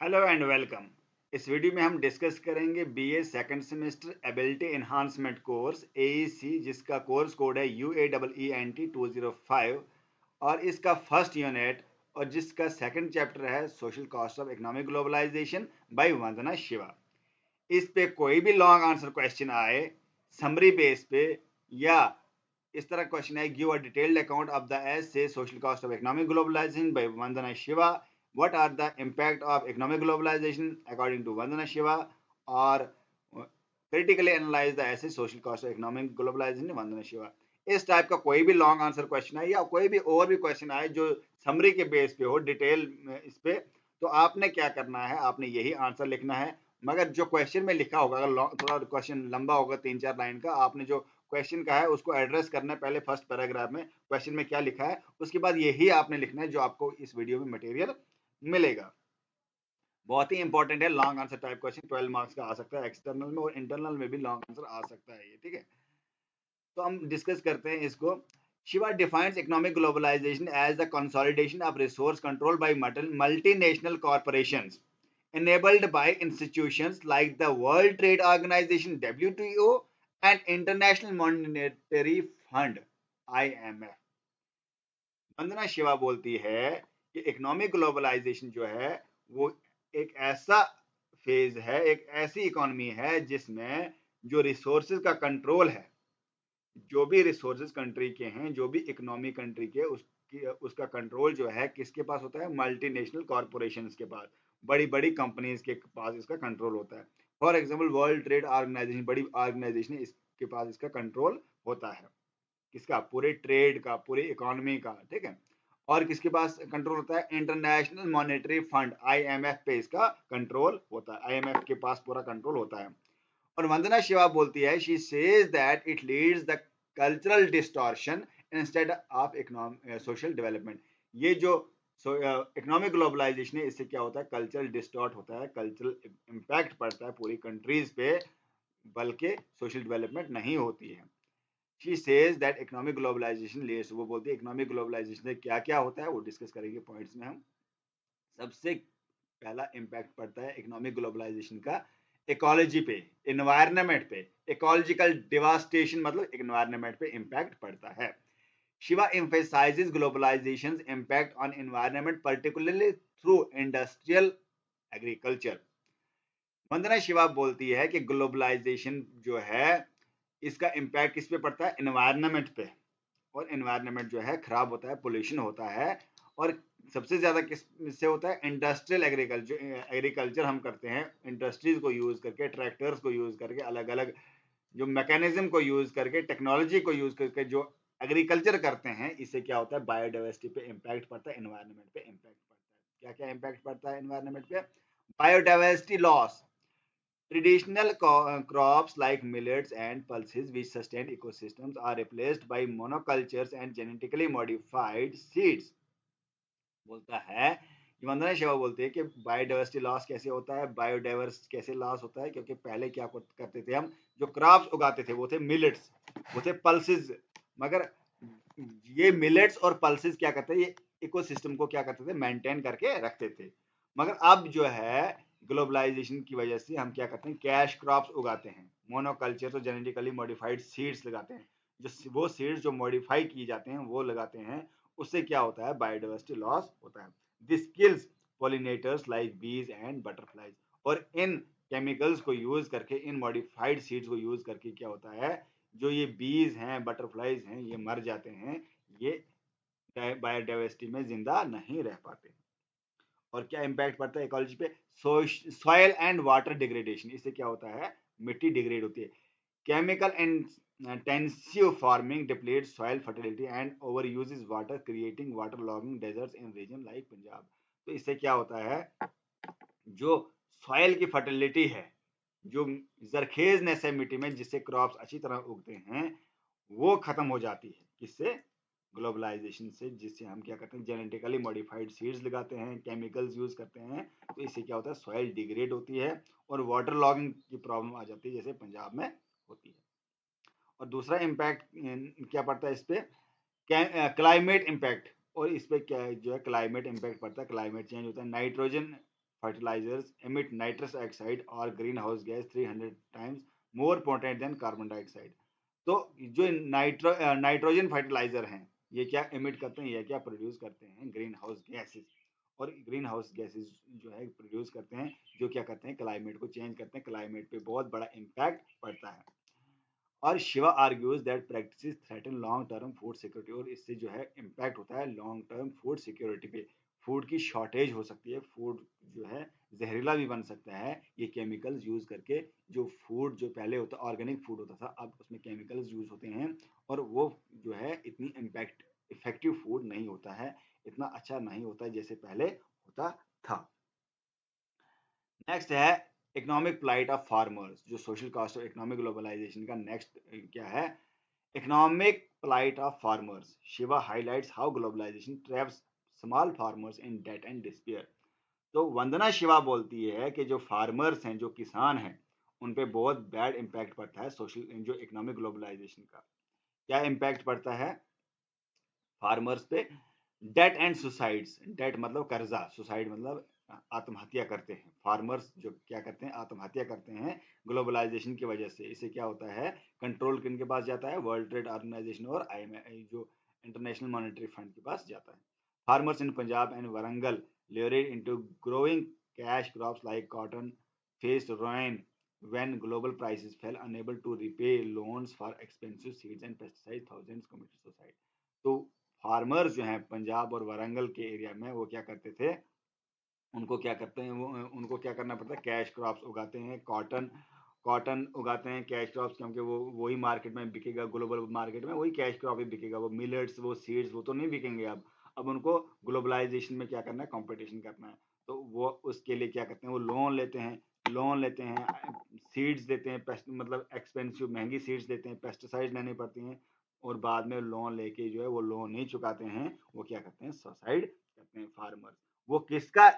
Hello and welcome. इस video में हम डिस्कस करेंगे BA second semester ability enhancement course AEC, जिसका कोर्स कोड है UAEENT 205 और इसका फर्स्ट यूनिट और जिसका सेकंड चैप्टर है social cost of economic globalisation by Vandana Shiva. इस पे कोई भी लॉन्ग आंसर क्वेश्चन आए समरी बेस पे या इस तरह क्वेश्चन है, give a detailed account of the essay social cost of economic globalisation by Vandana Shiva, what are the impact of economic globalization according to Vandana Shiva, or critically analyze the essay social cost of economic globalization Vandana Shiva। इस type का कोई भी long answer question है या कोई भी और भी क्वेश्चन आए जो समरी के बेस पे हो डिटेल इस पे, तो आपने क्या करना है, आपने यही आंसर लिखना है। मगर जो क्वेश्चन में लिखा होगा, अगर थोड़ा क्वेश्चन लंबा होगा 3-4 लाइन का, आपने जो क्वेश्चन का है उसको एड्रेस करना है पहले फर्स्ट पैराग्राफ में क्वेश्चन में क्या लिखा है, उसके बाद यही आपने लिखना है जो आपको इस वीडियो में मटेरियल मिलेगा। बहुत ही इंपॉर्टेंट है long answer type question, 12 marks का आ सकता है एक्सटर्नल में और इंटरनल में भी लॉन्ग आंसर आ सकता है ये, ठीक है। तो हम डिस्कस करते हैं इसको। Shiva defines economic globalization as the consolidation of resource control by multinational corporations enabled by institutions like the World Trade Organization WTO and International Monetary Fund IMF। वंदना शिवा बोलती है कि इकोनॉमिक ग्लोबलाइजेशन जो है वो एक ऐसा फेज है, एक ऐसी इकोनॉमी है जिसमें जो रिसोर्सेज का कंट्रोल है, जो भी रिसोर्सेज कंट्री के हैं, जो भी इकोनॉमी कंट्री के, उसका कंट्रोल जो है किसके पास होता है? मल्टीनेशनल कॉर्पोरेशंस के पास, बड़ी बड़ी कंपनीज के पास इसका कंट्रोल होता है। For example world trade organization, बड़ी ऑर्गेनाइजेशन है, इसके पास इसका कंट्रोल होता है। किसका? पूरे ट्रेड का, पूरी इकोनॉमी का, ठीक है। और किसके पास कंट्रोल होता है? इंटरनेशनल मॉनेटरी फंड IMF पे इसका कंट्रोल होता है, IMF के पास पूरा कंट्रोल होता है। और वंदना शिवा बोलती है, she says that it leads the cultural distortion instead of economic social development. ये जो इकोनॉमिक ग्लोबलाइजेशन है, इससे क्या होता है? कल्चरल डिस्टॉर्ट होता है, कल्चरल इम्पैक्ट पड़ता है पूरी कंट्रीज पे, बल्कि सोशल डेवलपमेंट नहीं होती है। She says that economic globalization leads, वो बोलती है इकोनॉमिक ग्लोबलाइजेशन से क्या क्या होता है वो डिस्कस करेंगे पॉइंट्स में हम। सबसे पहला इंपैक्ट पड़ता है इकोनॉमिक ग्लोबलाइजेशन का इकोलॉजी पे, एनवायरनमेंट पे। इकोलॉजिकल डिवास्टेशन मतलब एनवायरनमेंट पे इंपैक्ट पड़ता है। Shiva emphasizes globalization's impact on environment particularly through industrial agriculture। वंदना शिवा बोलती है कि ग्लोबलाइजेशन जो है इसका इम्पैक्ट किस पे पड़ता है? एनवायरनमेंट पे। और एनवायरनमेंट जो है खराब होता है, पोल्यूशन होता है। और सबसे ज्यादा किस से होता है? Industrial agriculture. एग्रीकल्चर हम करते हैं इंडस्ट्रीज को यूज करके, ट्रैक्टर्स को यूज करके, अलग अलग जो मैकेनिज्म को यूज करके, टेक्नोलॉजी को यूज करके जो एग्रीकल्चर करते हैं, इससे क्या होता है? बायोडाइवर्सिटी पे इम्पैक्ट पड़ता है, एनवायरनमेंट पे इम्पैक्ट पड़ता है। क्या क्या इम्पैक्ट पड़ता है एनवायरनमेंट पे? Biodiversity loss. Traditional crops like millets and pulses which sustain ecosystems are replaced by monocultures and genetically modified seeds। बोलता है, वंदना शिवा बोलते हैं कि बायोडाइवर्सिटी लॉस कैसे होता है, बायोडाइवर्स कैसे लॉस होता है, क्योंकि पहले क्या करते थे हम, जो क्रॉप्स उगाते थे वो थे मिलेट्स, वो थे पल्सेस। मगर ये मिलेट्स और पल्सेस क्या करते थे? ये इकोसिस्टम को क्या करते थे? मेंटेन करके रखते थे। मगर अब जो है ग्लोबलाइजेशन की वजह से हम क्या करते हैं? कैश क्रॉप्स उगाते हैं, मोनोकल्चर, तो जेनेटिकली मॉडिफाइड सीड्स लगाते हैं। जो वो सीड्स जो मॉडिफाई किए जाते हैं वो लगाते हैं, उससे क्या होता है? बायोडाइवर्सिटी लॉस होता है। दिस किल्स पॉलिनेटर्स लाइक बीज एंड बटरफ्लाइज। और इन केमिकल्स को यूज करके, इन मॉडिफाइड सीड्स को यूज करके क्या होता है? जो ये बीज हैं, बटरफ्लाइज हैं, ये मर जाते हैं, ये बायोडाइवर्सिटी में जिंदा नहीं रह पाते। और क्या इम्पैक्ट पड़ता है इकोलॉजी पे? Soil and water degradation. इससे क्या होता है? मिट्टी डिग्रेड होती है। Chemical intensive farming depletes soil fertility and overuses water, creating waterlogging deserts in region like Punjab. तो इससे क्या होता है? जो सॉइल की फर्टिलिटी है, जो जरखेजनेस है मिट्टी में जिससे क्रॉप्स अच्छी तरह उगते हैं, वो खत्म हो जाती है। किससे? ग्लोबलाइजेशन से। जिससे हम क्या करते हैं? जेनेटिकली मॉडिफाइड सीड्स लगाते हैं, केमिकल्स यूज करते हैं, तो इससे क्या होता है? सॉइल डिग्रेड होती है और वाटर लॉगिंग की प्रॉब्लम आ जाती है, जैसे पंजाब में होती है। और दूसरा इम्पैक्ट क्या पड़ता है इस पे? Climate impact. और इस पे क्या जो है क्लाइमेट इम्पैक्ट पड़ता है, क्लाइमेट चेंज होता है। Nitrogen fertilizers emit nitrous oxide or greenhouse gas 300 times more potent than carbon dioxide. तो जो नाइट्रोजन फर्टिलाइजर हैं ये क्या एमिट करते हैं, ये क्या प्रोड्यूस करते हैं, ग्रीन हाउस गैसेज। और ग्रीन हाउस गैसेज जो है प्रोड्यूस करते हैं, जो क्या करते हैं, क्लाइमेट को चेंज करते हैं, क्लाइमेट पे बहुत बड़ा इम्पैक्ट पड़ता है। और Shiva argues that practices threaten long term food security, और इससे जो है इम्पैक्ट होता है लॉन्ग टर्म फूड सिक्योरिटी पे। फूड की शॉर्टेज हो सकती है, फूड जो है जहरीला भी बन सकता है ये केमिकल्स यूज करके। जो फूड जो पहले होता ऑर्गेनिक फूड होता था, अब उसमें केमिकल्स यूज होते हैं और वो जो है इतनी इम्पैक्ट इफेक्टिव फूड नहीं होता है, इतना अच्छा नहीं होता है जैसे पहले होता था। नेक्स्ट है इकोनॉमिक प्लाइट ऑफ फार्मर्स, जो social cost of economic globalization का नेक्स्ट क्या है, economic plight of farmers. Shiva highlights how globalization traps small farmers in debt and despair. तो वंदना शिवा बोलती है कि जो फार्मर्स हैं, जो किसान हैं, उन पे बहुत बैड इम्पैक्ट पड़ता है सोशल जो इकोनॉमिक ग्लोबलाइजेशन का। क्या इम्पैक्ट पड़ता है फार्मर्स पे? डेट एंड सुसाइड्स, डेट मतलब कर्जा, सुसाइड मतलब आत्महत्या करते हैं। फार्मर्स जो क्या करते हैं, आत्महत्या करते हैं ग्लोबलाइजेशन की वजह से। इससे क्या होता है, कंट्रोल किन के पास जाता है, वर्ल्ड ट्रेड ऑर्गेनाइजेशन और IMF जो इंटरनेशनल मॉनेटरी फंड के पास जाता है। Farmers in Punjab and Warangal lured into growing cash crops like cotton faced ruin when global prices fell, unable to repay loans for expensive seeds and pesticides, thousands committed suicide। तो farmers जो हैं पंजाब और वारंगल के area में वो क्या करते थे, उनको क्या करते हैं, वो उनको क्या करना पड़ता है, कैश क्रॉप्स उगाते हैं, कॉटन कॉटन उगाते हैं कैश क्रॉप्स, क्योंकि वो वही मार्केट में बिकेगा, ग्लोबल मार्केट में वही कैश क्रॉप ही बिकेगा। वो मिलेट्स, वो सीड्स, वो तो नहीं बिकेंगे। अब उनको ग्लोबलाइजेशन में क्या करना है, कंपटीशन करना है। तो वो उसके लिए क्या करते हैं, वो लोन लेते हैं, सीड्स देते हैं, पेस्ट मतलब एक्सपेंसिव महंगी सीड्स देते हैं, पेस्टिसाइड लेनी पड़ती हैं, और बाद में लोन लेके जो है वो लोन नहीं चुकाते हैं, वो क्या करते हैं, सुसाइड करते हैं फार्मर्स। वो किसका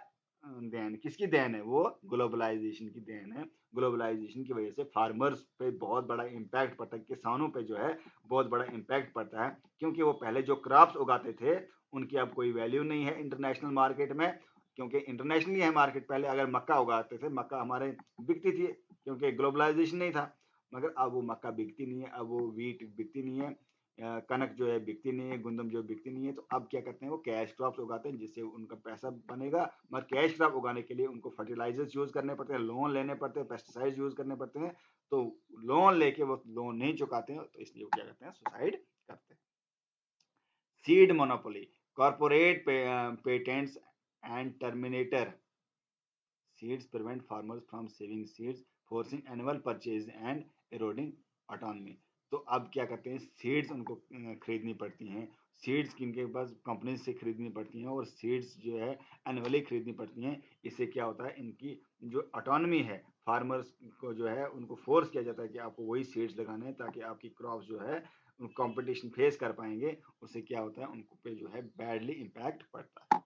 देन, किसकी देन है, वो ग्लोबलाइजेशन की देन है। ग्लोबलाइजेशन की वजह से फार्मर्स पे बहुत बड़ा इम्पैक्ट पड़ता है, किसानों पे जो है बहुत बड़ा इम्पैक्ट पड़ता है, क्योंकि वो पहले जो क्रॉप्स उगाते थे उनकी अब कोई वैल्यू नहीं है इंटरनेशनल मार्केट में। क्योंकि इंटरनेशनली है मार्केट, पहले अगर मक्का उगाते थे, मक्का हमारे बिकती थी क्योंकि ग्लोबलाइजेशन नहीं था, मगर अब वो मक्का बिकती नहीं है, अब वो वीट बिकती नहीं है, कनक जो है बिकती नहीं है, गुंदम जो बिकती नहीं है। तो अब क्या करते हैं, वो कैश क्रॉप्स उगाते हैं जिससे उनका पैसा बनेगा, मगर कैश क्रॉप उगाने के लिए उनको फर्टिलाइजर्स यूज करने पड़ते हैं, लोन लेने पड़ते हैं, पेस्टिसाइड्स यूज करने पड़ते हैं। तो लोन लेके वो लोन नहीं चुकाते हैं, तो इसलिए वो क्या करते हैं, सुसाइड करते हैं। Seed monopoly, corporate patents and terminator seeds prevent farmers from saving seeds, forcing annual purchase and eroding autonomy। तो अब क्या करते हैं, सीड्स उनको खरीदनी पड़ती हैं, सीड्स किनके पास, कंपनी से खरीदनी पड़ती हैं, और सीड्स जो है एनुअली खरीदनी पड़ती हैं। इससे क्या होता है, इनकी जो ऑटोनॉमी है, फार्मर्स को जो है उनको फोर्स किया जाता है कि आपको वही सीड्स लगाने हैं ताकि आपकी क्रॉप्स जो है कंपटीशन फेस कर पाएंगे। उससे क्या होता है, उनको पे जो है बैडली इम्पैक्ट पड़ता है।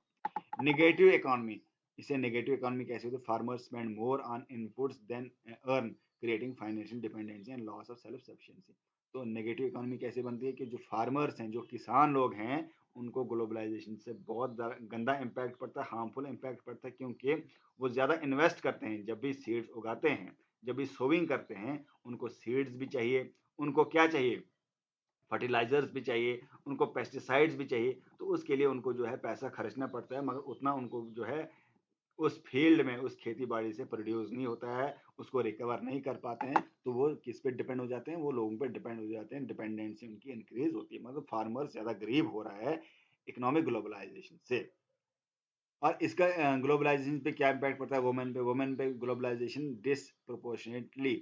नेगेटिव इकोनॉमी, इसे नेगेटिव इकोनॉमी कैसे होती है, farmers spend more on inputs than earn, creating financial dependency and loss of self sufficiency. तो नेगेटिव इकोनॉमी कैसे बनती है कि जो फार्मर्स हैं, जो किसान लोग हैं, उनको ग्लोबलाइजेशन से बहुत गंदा इम्पैक्ट पड़ता है, हार्मफुल इम्पैक्ट पड़ता है, क्योंकि वो ज़्यादा इन्वेस्ट करते हैं। जब भी सीड्स उगाते हैं, जब भी सोविंग करते हैं, उनको सीड्स भी चाहिए, उनको क्या चाहिए, फर्टिलाइजर्स भी चाहिए, उनको पेस्टिसाइड्स भी चाहिए। तो उसके लिए उनको जो है पैसा खर्चना पड़ता है, मगर उतना उनको जो है उस फील्ड में, उस खेती बाड़ी से प्रोड्यूस नहीं होता है, उसको रिकवर नहीं कर पाते हैं। तो वो किस पे डिपेंड हो जाते हैं, वो लोगों पे डिपेंड हो जाते हैं, डिपेंडेंसी उनकी इंक्रीज होती है, मतलब फार्मर ज़्यादा गरीब हो रहा है इकोनॉमिक ग्लोबलाइजेशन से। और इसका ग्लोबलाइजेशन पे क्या इम्पैक्ट पड़ता है, वुमेन पे globalization disproportionately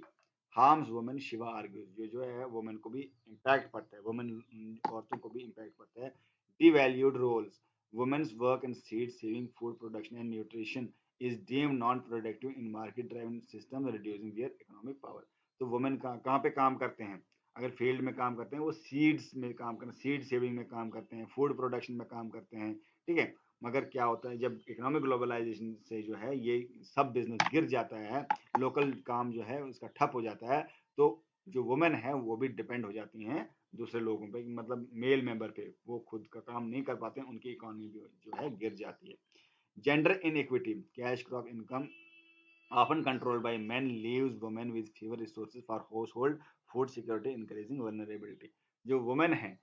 harms women, Shiva argues. जो है वुमेन को भी इम्पैक्ट पड़ता है, वुमेन औरतों को भी इम्पैक्ट पड़ता है। Devalued roles, women's work in seed saving, food production and nutrition is deemed non productive in market driven system, reducing their economic power. तो वुमेन कहाँ पे काम करते हैं, अगर फील्ड में काम करते हैं, वो सीड्स में काम करते हैं, सीड सेविंग में काम करते हैं, फूड प्रोडक्शन में काम करते हैं, ठीक है। मगर क्या होता है, जब इकोनॉमिक ग्लोबलाइजेशन से जो है ये सब बिजनेस गिर जाता है, लोकल काम जो है उसका ठप हो जाता है, तो जो वुमेन है वो भी डिपेंड हो जाती हैं दूसरे लोगों पे, मतलब मेल मेंबर पे, वो खुद का काम नहीं कर पाते हैं, उनकी इकोनॉमी भी जो है गिर जाती है। Gender inequity, cash crop income often controlled by men leaves women with fewer resources for household food security, increasing vulnerability. जो वुमेन है,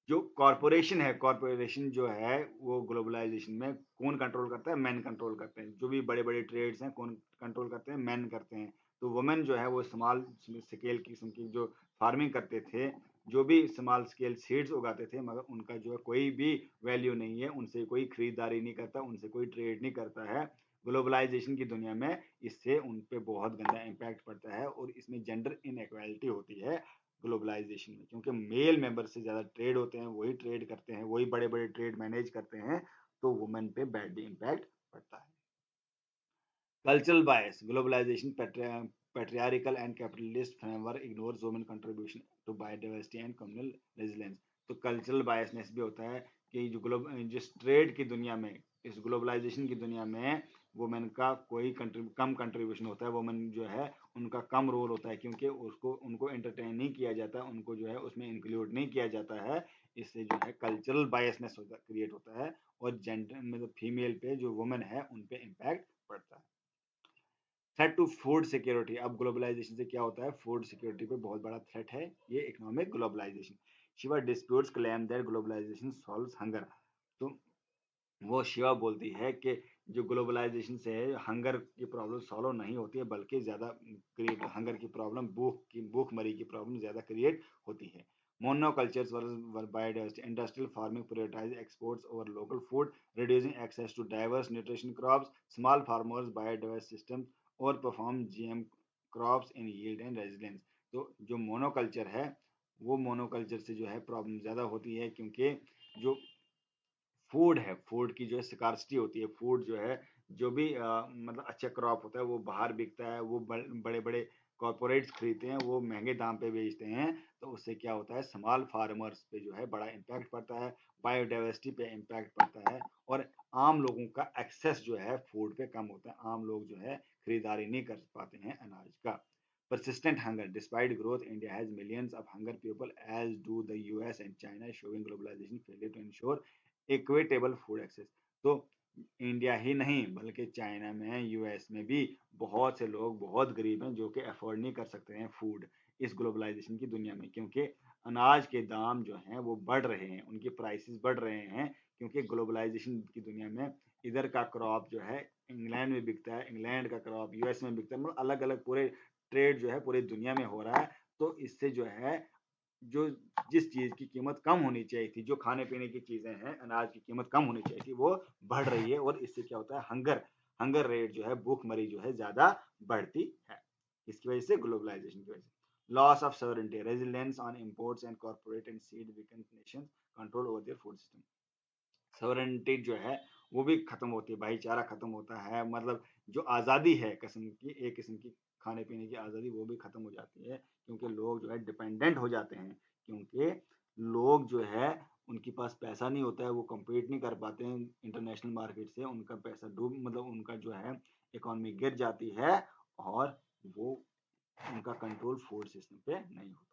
जो कॉरपोरेशन है, कॉरपोरेशन जो है वो ग्लोबलाइजेशन में कौन कंट्रोल करता है? मैन कंट्रोल करते हैं। जो भी बड़े बड़े ट्रेड्स हैं कौन कंट्रोल करते हैं? मैन करते हैं। तो वुमेन जो है वो स्मॉल स्केल किस्म की जो फार्मिंग करते थे, जो भी स्मॉल स्केल सीड्स उगाते थे, मगर उनका जो है कोई भी वैल्यू नहीं है, उनसे कोई खरीदारी नहीं करता, उनसे कोई ट्रेड नहीं करता है। ग्लोबलाइजेशन की दुनिया में इससे उन पे बहुत गंदा इम्पैक्ट पड़ता है और इसमें जेंडर इनइक्वालिटी होती है ग्लोबलाइजेशन में, क्योंकि मेल मेंबर से ज़्यादा ट्रेड होते हैं, वही ट्रेड करते हैं, वही बड़े बड़े ट्रेड मैनेज करते हैं, तो वुमेन पे बैड इम्पैक्ट पड़ता है। Cultural bias, globalization patriarchal and capitalist framework ignores women contribution to biodiversity and communal resilience। तो कल्चरल बायसनेस भी होता है कि जिस ट्रेड की दुनिया में, इस ग्लोबलाइजेशन की दुनिया में वुमेन का कोई कम कंट्रीब्यूशन होता है, वुमेन जो है उनका कम रोल होता है, क्योंकि उसको उनको एंटरटेन नहीं किया जाता, उनको जो है उसमें इंक्लूड नहीं किया जाता है। इससे जो है कल्चरल बायसनेस क्रिएट होता है और जेंडर मतलब फीमेल पे जो वुमेन है उन पे इम्पैक्ट पड़ता है। थ्रेट टू फूड सिक्योरिटी, अब ग्लोबलाइजेशन से क्या होता है? फूड सिक्योरिटी पे बहुत बड़ा थ्रेट है ये economic globalization. Shiva disputes claim that globalization solves hunger. तो वो शिवा बोलती है कि जो ग्लोबलाइजेशन से हंगर की प्रॉब्लम सॉल्व नहीं होती है, बल्कि ज़्यादा क्रिएट हंगर की प्रॉब्लम, भूखमरी की प्रॉब्लम ज़्यादा क्रिएट होती है। Monocultures versus biodiversity. Industrial farming prioritize exports over local food, reducing access to diverse nutrition crops. Small farmers biodiverse systems or perform GM crops in yield and resilience। तो जो monoculture है वो monoculture से जो है problem ज़्यादा होती है, क्योंकि जो फूड है, फूड की जो है स्कार्सिटी होती है, फूड जो है जो भी मतलब अच्छा क्रॉप होता है वो बाहर बिकता है, वो बड़े बड़े कॉरपोरेट्स खरीदते हैं, वो महंगे दाम पे बेचते हैं। तो उससे क्या होता है? स्मॉल फार्मर्स पे जो है बड़ा इम्पैक्ट पड़ता है, बायोडाइवर्सिटी पे इम्पैक्ट पड़ता है, और आम लोगों का एक्सेस जो है फूड पे कम होता है, आम लोग जो है खरीदारी नहीं कर पाते हैं अनाज का। Persistent hunger. Despite growth, India has millions of hunger people, as do the US and China, showing globalization failure to ensure equitable food access. तो इंडिया ही नहीं बल्कि चाइना में, यूएस में भी बहुत से लोग बहुत गरीब हैं जो कि अफोर्ड नहीं कर सकते हैं फूड इस ग्लोबलाइजेशन की दुनिया में, क्योंकि अनाज के दाम जो हैं वो बढ़ रहे हैं, उनके प्राइसेस बढ़ रहे हैं, क्योंकि ग्लोबलाइजेशन की दुनिया में इधर का क्रॉप जो है इंग्लैंड में बिकता है, इंग्लैंड का क्रॉप यूएस में बिकता है, मतलब अलग अलग पूरे ट्रेड जो है पूरी दुनिया में हो रहा है। तो इससे जो है जो जिस चीज की कीमत कम होनी चाहिए थी, जो खाने पीने की चीजें हैं, अनाज की कीमत कम होनी चाहिए थी, वो बढ़ रही है, और इससे क्या होता है? हंगर हंगर रेट जो है, भूखमरी जो है ज्यादा बढ़ती है, इसकी वजह से, ग्लोबलाइजेशन की वजह से। Loss of sovereignty, resilience on imports and corporate and seed weaken nation control over their food system. Sovereignty जो है वो भी खत्म होती है, भाईचारा खत्म होता है, मतलब जो आज़ादी है किस्म की, एक किस्म की खाने पीने की आज़ादी, वो भी खत्म हो जाती है, क्योंकि लोग जो है डिपेंडेंट हो जाते हैं, क्योंकि लोग जो है उनके पास पैसा नहीं होता है, वो compete नहीं कर पाते हैं इंटरनेशनल मार्केट से, उनका पैसा डूब मतलब उनका जो है इकोनॉमी गिर जाती है, और वो उनका कंट्रोल फूड सिस्टम पे नहीं होता।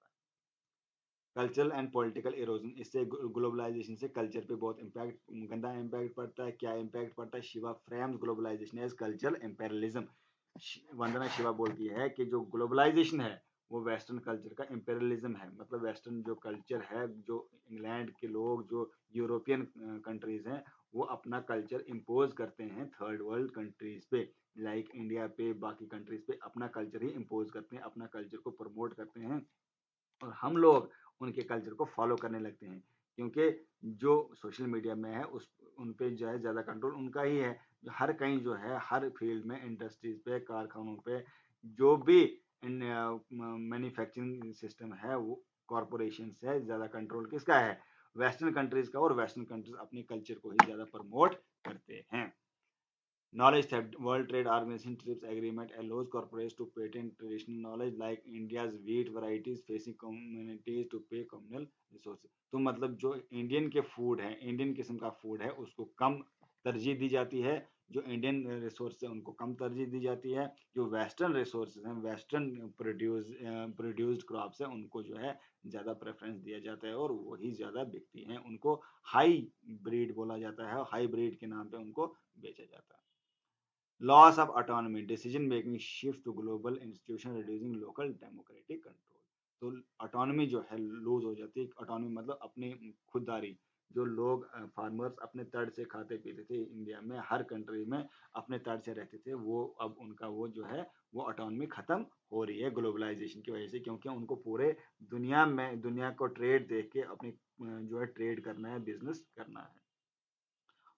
कल्चरल एंड पॉलिटिकल इरोजन, इससे ग्लोबलाइजेशन से कल्चर पे बहुत इम्पैक्ट, गंदा इम्पैक्ट पड़ता है। क्या इम्पैक्ट पड़ता है? Shiva frames globalisation as cultural imperialism. Vandana Shiva बोलती है कि जो ग्लोबलाइजेशन है वो वेस्टर्न कल्चर का इम्पेरियलिज्म है, मतलब वेस्टर्न जो कल्चर है, जो इंग्लैंड के लोग, जो यूरोपियन कंट्रीज हैं, वो अपना कल्चर इम्पोज करते हैं थर्ड वर्ल्ड कंट्रीज पे, लाइक इंडिया पे, बाकी कंट्रीज पे अपना कल्चर ही इम्पोज करते हैं, अपना कल्चर को प्रमोट करते हैं, और हम लोग उनके कल्चर को फॉलो करने लगते हैं, क्योंकि जो सोशल मीडिया में है उस उन पे जो है ज़्यादा कंट्रोल उनका ही है। जो हर कहीं जो है, हर फील्ड में, इंडस्ट्रीज पे, कारखानों पे, जो भी मैन्युफैक्चरिंग सिस्टम है, वो कॉरपोरेशन से ज़्यादा कंट्रोल किसका है? वेस्टर्न कंट्रीज का, और वेस्टर्न कंट्रीज अपने कल्चर को ही ज़्यादा प्रमोट करते हैं। Knowledge theft. World Trade Organization TRIPS agreement allows corporates to patent traditional knowledge like India's wheat varieties, facing communities to pay communal resources। तो मतलब जो इंडियन के फूड है, इंडियन किस्म का फूड है, उसको कम तरजीह दी जाती है, जो इंडियन रिसोर्स है उनको कम तरजीह दी जाती है, जो वेस्टर्न रिसोर्सेज हैं, वेस्टर्न प्रोड्यूस्ड क्रॉप्स हैं, उनको जो है ज़्यादा प्रेफरेंस दिया जाता है, और वही ज़्यादा बिकती हैं, उनको हाई ब्रीड बोला जाता है, हाई ब्रीड के नाम पे उनको बेचा जाता। Loss of autonomy, decision making shift to global institution, reducing local democratic control. तो ऑटोनॉमी जो है लूज हो जाती है। ऑटोनॉमी मतलब अपनी खुददारी। जो लोग फार्मर्स अपने तर्ज से खाते पीते थे इंडिया में, हर कंट्री में अपने तर्ज से रहते थे, वो अब उनका वो जो है वो ऑटोनॉमी खत्म हो रही है ग्लोबलाइजेशन की वजह से, क्योंकि उनको पूरे दुनिया को ट्रेड देख के अपनी जो है ट्रेड करना है, बिजनेस करना है।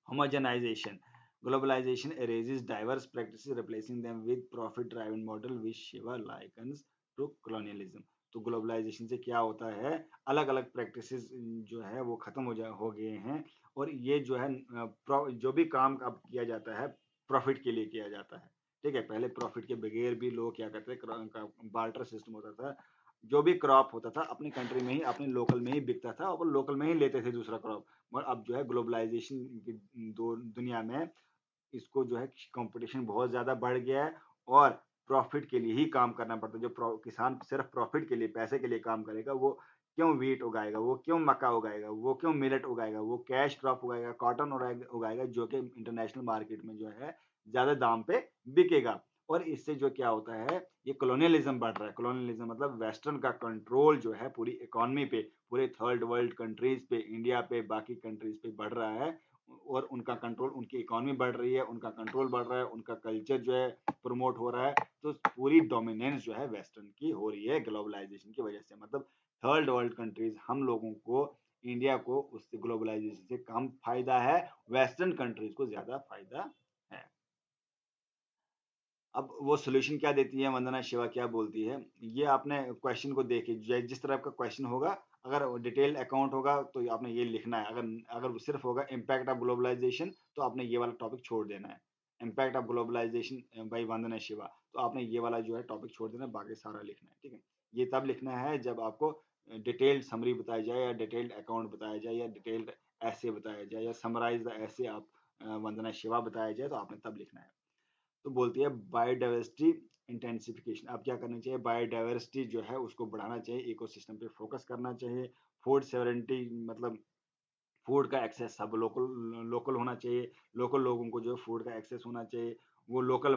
Homogenization. Globalization erases diverse practices, replacing them with profit-driven model, which Shiva likens to colonialism. तो ग्लोबलाइजेशन से क्या होता है, अलग अलग प्रैक्टिसेस जो है वो खत्म हो गए हैं, और ये जो है जो भी काम अब किया जाता है प्रॉफिट के लिए किया जाता है। ठीक है, पहले प्रॉफिट के बगैर भी लोग क्या करते थे, बार्टर सिस्टम होता था। जो भी क्रॉप होता था अपनी कंट्री में ही, अपने लोकल में ही बिकता था, और लोकल में ही लेते थे दूसरा क्रॉप। और अब जो है ग्लोबलाइजेशन की दुनिया में इसको जो है कंपटीशन बहुत ज़्यादा बढ़ गया है, और प्रॉफिट के लिए ही काम करना पड़ता है। जो किसान सिर्फ प्रॉफिट के लिए, पैसे के लिए काम करेगा, वो क्यों वीट उगाएगा, वो क्यों मक्का उगाएगा, वो क्यों मिलेट उगाएगा, वो कैश क्रॉप उगाएगा, कॉटन उगाएगा, जो कि इंटरनेशनल मार्केट में जो है ज़्यादा दाम पे बिकेगा। और इससे जो क्या होता है, ये कॉलोनियलिज्म बढ़ रहा है। कॉलोनियलिज्म मतलब वेस्टर्न का कंट्रोल जो है पूरी इकोनॉमी पे, पूरे थर्ड वर्ल्ड कंट्रीज पे, इंडिया पे, बाकी कंट्रीज पे बढ़ रहा है, और उनका कंट्रोल, उनकी इकोनॉमी बढ़ रही है, उनका कंट्रोल बढ़ रहा है, उनका कल्चर जो है प्रमोट हो रहा है। तो पूरी डोमिनेंस जो है वेस्टर्न की हो रही है ग्लोबलाइजेशन की वजह से। मतलब थर्ड वर्ल्ड कंट्रीज, हम लोगों को, इंडिया को उससे ग्लोबलाइजेशन से कम फायदा है, वेस्टर्न कंट्रीज को ज्यादा फायदा है। अब वो सॉल्यूशन क्या देती है वंदना शिवा, क्या बोलती है, ये आपने क्वेश्चन को देखे, जिस तरह का क्वेश्चन होगा, अगर डिटेल्ड अकाउंट होगा तो आपने ये लिखना है। अगर अगर वो सिर्फ होगा इम्पैक्ट ऑफ ग्लोबलाइजेशन, तो आपने ये वाला टॉपिक छोड़ देना है, impact of globalisation by Vandana Shiva. तो आपने ये वाला जो है टॉपिक छोड़ देना है, बाकी सारा लिखना है। ठीक है, ये तब लिखना है जब आपको डिटेल्ड समरी बताई जाए, या डिटेल्ड अकाउंट बताया जाए, या डिटेल्ड ऐसे बताया जाए, या समराइज द ऐसे आप वंदना शिवा बताया जाए, तो आपने तब लिखना है। तो बोलती है बायोडाइवर्सिटी इंटेंसिफिकेशन। अब क्या करना चाहिए, बायोडाइवर्सिटी जो है उसको बढ़ाना चाहिए, इकोसिस्टम पे फोकस करना चाहिए। फूड सेवरेंटी मतलब फूड का एक्सेस सब लोकल लोकल होना चाहिए, लोकल लोगों को जो फूड का एक्सेस होना चाहिए। वो लोकल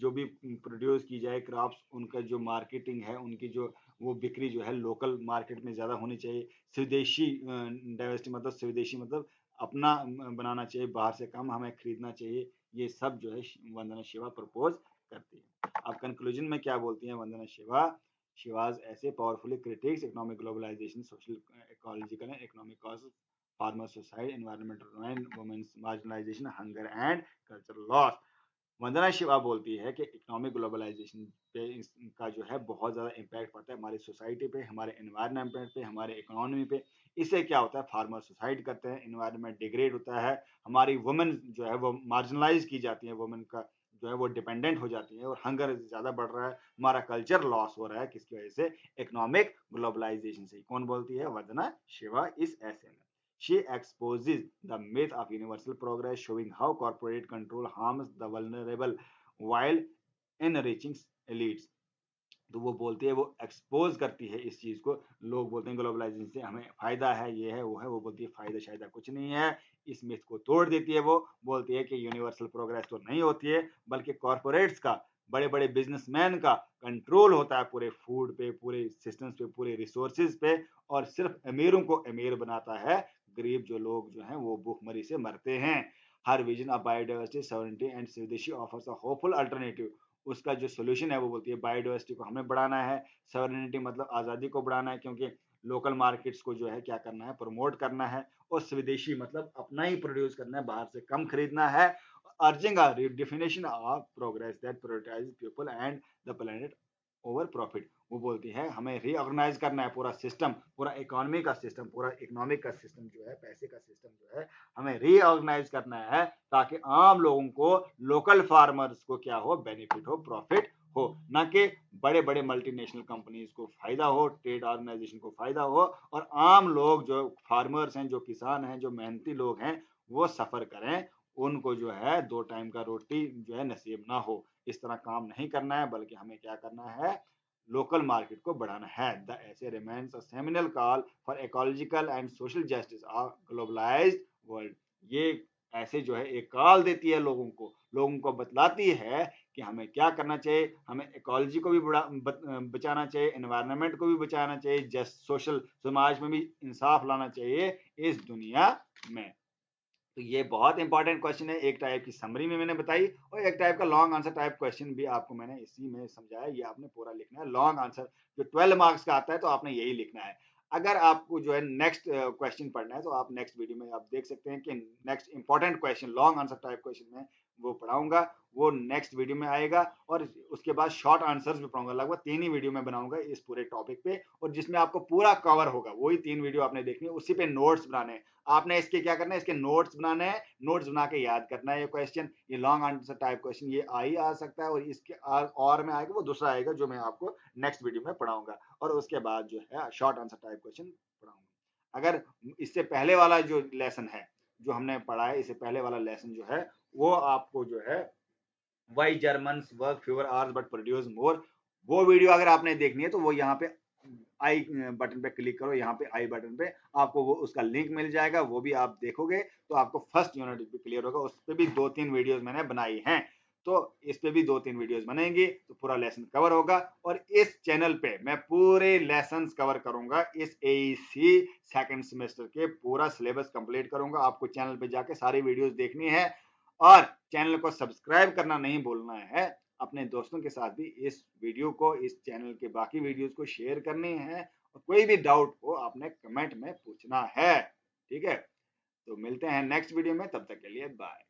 जो भी प्रोड्यूस की जाए क्रॉप्स, उनका जो मार्केटिंग है, उनकी जो वो बिक्री जो है लोकल मार्केट में ज़्यादा होनी चाहिए। स्वदेशी डाइवर्सिटी मतलब स्वदेशी मतलब अपना बनाना चाहिए, बाहर से कम हमें खरीदना चाहिए। ये सब जो है वंदना शिवा प्रपोज करती है। अब कंक्लूजन में क्या बोलती है वंदना शिवा, शिवाज ऐसे powerfully critics economic globalization, social ecological and economic cause, farmer suicide, environmental ruin, women's marginalization, hunger and cultural loss। वंदना शिवा बोलती है कि इकोनॉमिक ग्लोबलाइजेशन पे इसका जो है बहुत ज़्यादा इम्पैक्ट पड़ता है हमारी सोसाइटी पे, हमारे एनवायरनमेंट पे, हमारे इकोनॉमी पे। इससे क्या होता है, फार्मर सुसाइड करते हैं, एनवायरनमेंट डिग्रेड होता है, हमारी वुमेन जो है वो मार्जिनलाइज की जाती है, वुमेन का जो है वो डिपेंडेंट हो जाती है, और हंगर ज़्यादा बढ़ रहा है, हमारा कल्चर लॉस हो रहा है, किसकी वजह से, इकोनॉमिक ग्लोबलाइजेशन से। कौन बोलती है, वंदना शिवा इस ऐसे में। She exposes the myth of universal progress, showing how corporate control harms the vulnerable while enriching elites। तो वो बोलती है, वो एक्सपोज करती है इस चीज को। लोग बोलते हैं ग्लोबलाइजेशन से हमें फायदा है, ये है वो है, वो बोलती है फायदा शायद कुछ नहीं है। इस मिथ को तोड़ देती है। वो बोलती है कि यूनिवर्सल प्रोग्रेस तो नहीं होती है, बल्कि कॉरपोरेट्स का, बड़े बड़े बिजनेसमैन का कंट्रोल होता है पूरे फूड पे, पूरे सिस्टम्स पे, पूरे रिसोर्सेज पे, और सिर्फ अमीरों को अमीर बनाता है, गरीब जो लोग जो हैं वो भूखमरी से मरते हैं। Her vision of biodiversity sovereignty and स्वदेशी ऑफर्स अ होपफुल अल्टरनेटिव। उसका जो सोल्यूशन है वो बोलती है बायोडाइवर्सिटी को हमें बढ़ाना है, सॉवरेनिटी मतलब आज़ादी को बढ़ाना है, क्योंकि लोकल मार्केट्स को जो है क्या करना है, प्रमोट करना है, और स्वदेशी मतलब अपना ही प्रोड्यूस करना है, बाहर से कम खरीदना है। Urging a definition of progress that prioritize people and the planet over profit. वो बोलती है हमें रीऑर्गेनाइज करना है पूरा सिस्टम, पूरा इकोनॉमी का सिस्टम, पूरा इकोनॉमिक का सिस्टम जो है, पैसे का सिस्टम जो है, हमें रीऑर्गेनाइज करना है, ताकि आम लोगों को, लोकल फार्मर्स को क्या हो, बेनिफिट हो, प्रॉफिट हो, ना कि बड़े बड़े मल्टीनेशनल कंपनीज को फायदा हो, ट्रेड ऑर्गेनाइजेशन को फायदा हो, और आम लोग जो फार्मर्स हैं, जो किसान हैं, जो मेहनती लोग हैं, वो सफर करें, उनको जो है दो टाइम का रोटी जो है नसीब ना हो। इस तरह काम नहीं करना है, बल्कि हमें क्या करना है, लोकल मार्केट को बढ़ाना है। द ऐसे remains a seminal call for ecological and social justice of globalised world. ये ऐसे जो है एक कॉल देती है लोगों को बतलाती है कि हमें क्या करना चाहिए, हमें इकोलॉजी को भी बचाना चाहिए, एनवायरनमेंट को भी बचाना चाहिए, जस्ट सोशल समाज में भी इंसाफ लाना चाहिए इस दुनिया में। तो ये बहुत इंपॉर्टेंट क्वेश्चन है, एक टाइप की समरी में मैंने बताई और एक टाइप का लॉन्ग आंसर टाइप क्वेश्चन भी आपको मैंने इसी में समझाया। ये आपने पूरा लिखना है लॉन्ग आंसर, जो 12 मार्क्स का आता है तो आपने यही लिखना है। अगर आपको जो है नेक्स्ट क्वेश्चन पढ़ना है तो आप नेक्स्ट वीडियो में आप देख सकते हैं कि next important question long answer type question में वो पढ़ाऊंगा, वो नेक्स्ट वीडियो में आएगा। और उसके बाद शॉर्ट आंसर्स भी पढ़ाऊंगा, लगभग 3 ही वीडियो में बनाऊंगा इस पूरे टॉपिक पे, और जिसमें आपको पूरा कवर होगा। वही 3 वीडियो आपने देखनी है, उसी पे नोट्स बनाने हैं आपने। इसके क्या करना है, इसके नोट्स बनाने हैं, नोट्स बना के याद करना है। ये क्वेश्चन, ये लॉन्ग आंसर टाइप क्वेश्चन ये आ सकता है, और इसके और में आएगा वो दूसरा आएगा जो मैं आपको नेक्स्ट वीडियो में पढ़ाऊंगा। और उसके बाद जो है शॉर्ट आंसर टाइप क्वेश्चन पढ़ाऊंगा। अगर इससे पहले वाला जो लेसन है जो हमने पढ़ा है, इससे पहले वाला लेसन जो है वो आपको जो है why Germans work fewer hours but produce more, वो वीडियो अगर आपने देखनी है तो वो यहाँ पे आई बटन पे क्लिक करो, यहाँ पे आई बटन पे आपको वो उसका लिंक मिल जाएगा, वो भी आप देखोगे तो आपको फर्स्ट यूनिट भी क्लियर होगा। उस पर भी 2-3 वीडियोस मैंने बनाई हैं, तो इस पे भी 2-3 वीडियोस बनेंगी तो पूरा लेसन कवर होगा। और इस चैनल पे मैं पूरे लेसन कवर करूंगा, इस एईसी सेकंड सेमेस्टर के पूरा सिलेबस कंप्लीट करूंगा। आपको चैनल पे जाके सारी वीडियोस देखनी है और चैनल को सब्सक्राइब करना नहीं भूलना है। अपने दोस्तों के साथ भी इस वीडियो को, इस चैनल के बाकी वीडियोस को शेयर करनी है, और कोई भी डाउट हो आपने कमेंट में पूछना है। ठीक है, तो मिलते हैं नेक्स्ट वीडियो में, तब तक के लिए बाय।